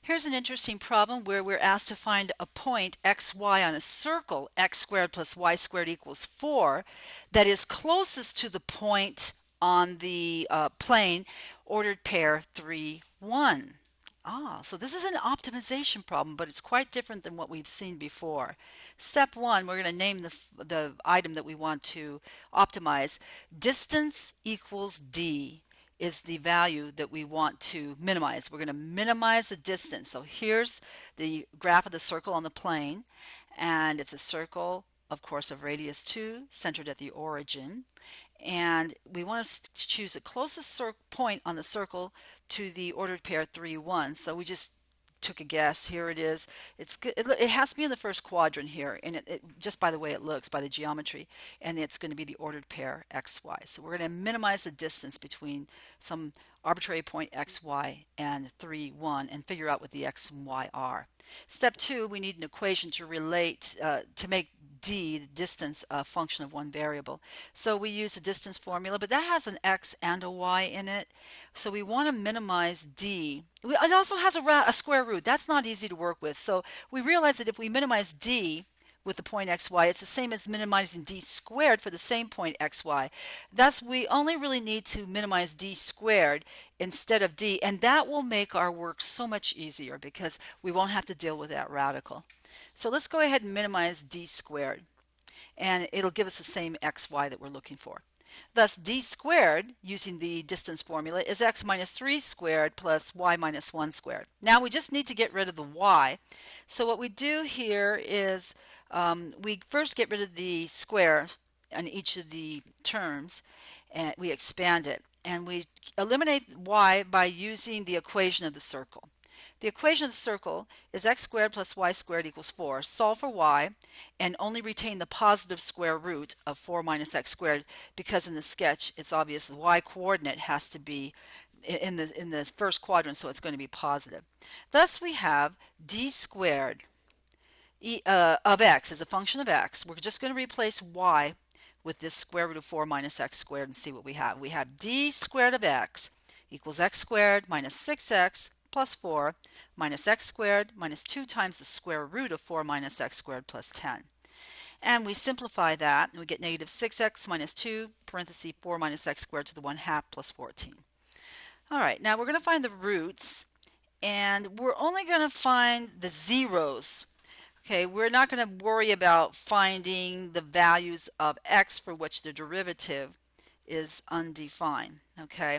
Here's an interesting problem where we're asked to find a point xy on a circle x squared plus y squared equals 4 that is closest to the point on the plane ordered pair 3, 1. So this is an optimization problem, but it's quite different than what we've seen before. Step 1, we're going to name the item that we want to optimize. Distance equals d is the value that we want to minimize. We're going to minimize the distance. So here's the graph of the circle on the plane, and it's a circle, of course, of radius 2, centered at the origin. And we want to choose the closest point on the circle to the ordered pair 3, 1. So we just took a guess. Here it is. It's good. It has to be in the first quadrant here, and it just by the way it looks, by the geometry, and it's going to be the ordered pair xy. So we're going to minimize the distance between some arbitrary point xy and 3, 1 and figure out what the x and y are. Step 2, we need an equation to relate to make d, the distance, a function of one variable. So we use a distance formula, but that has an x and a y in it. So we want to minimize d. It also has a square root. That's not easy to work with. So we realize that if we minimize d with the point xy, it's the same as minimizing d squared for the same point xy. Thus, we only really need to minimize d squared instead of d, and that will make our work so much easier because we won't have to deal with that radical. So let's go ahead and minimize d squared, and it'll give us the same xy that we're looking for. Thus, d squared, using the distance formula, is x minus 3 squared plus y minus 1 squared. Now we just need to get rid of the y. So what we do here is we first get rid of the square on each of the terms, and we expand it. And we eliminate y by using the equation of the circle. The equation of the circle is x squared plus y squared equals 4. Solve for y and only retain the positive square root of 4 minus x squared, because in the sketch it's obvious the y coordinate has to be in the first quadrant, so it's going to be positive. Thus we have d squared of x as a function of x. We're just going to replace y with this square root of 4 minus x squared and see what we have. We have d squared of x equals x squared minus 6x plus 4 minus x squared minus 2 times the square root of 4 minus x squared plus 10. And we simplify that, and we get negative 6x minus 2, parenthesis 4 minus x squared to the 1/2 plus 14. All right, now we're going to find the roots, and we're only going to find the zeros. Okay, we're not going to worry about finding the values of x for which the derivative is undefined, okay?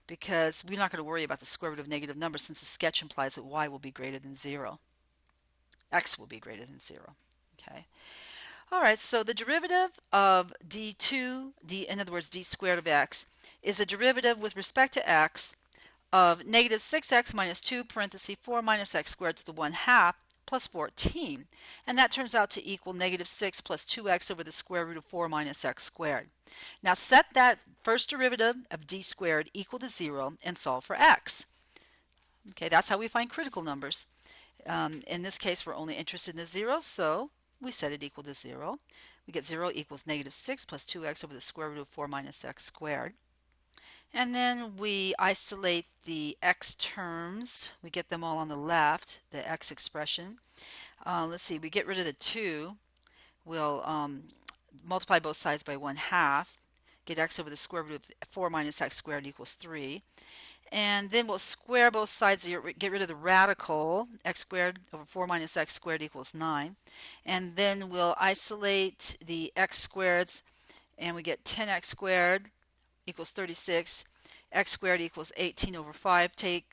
Because we're not going to worry about the square root of negative numbers, since the sketch implies that y will be greater than 0. X will be greater than 0. Okay. All right, so the derivative of d2, in other words, d squared of x, is a derivative with respect to x of negative 6x minus 2, parenthesis 4 minus x squared to the 1/2 plus 14. And that turns out to equal negative 6 plus 2x over the square root of 4 minus x squared. Now set that first derivative of d squared equal to 0 and solve for x. Okay, that's how we find critical numbers. In this case, we're only interested in the zeros, so we set it equal to 0. We get 0 equals negative 6 plus 2x over the square root of 4 minus x squared. And then we isolate the x terms. We get them all on the left, the x expression. Let's see, we get rid of the 2. We'll multiply both sides by 1/2. Get x over the square root of 4 minus x squared equals 3. And then we'll square both sides, get rid of the radical. X squared over 4 minus x squared equals 9. And then we'll isolate the x squareds, and we get 10x squared equals 36. X squared equals 18 over 5. Take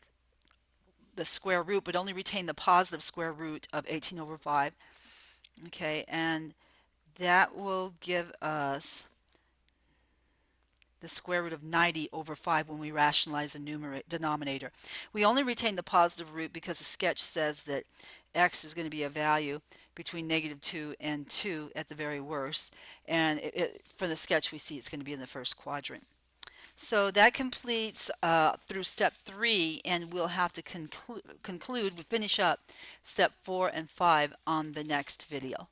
the square root, but only retain the positive square root of 18 over 5. Okay, and that will give us the square root of 90 over 5 when we rationalize the denominator. We only retain the positive root because the sketch says that x is going to be a value between negative 2 and 2 at the very worst. And for the sketch, we see it's going to be in the first quadrant. So that completes through step 3, and we'll have to finish up step 4 and 5 on the next video.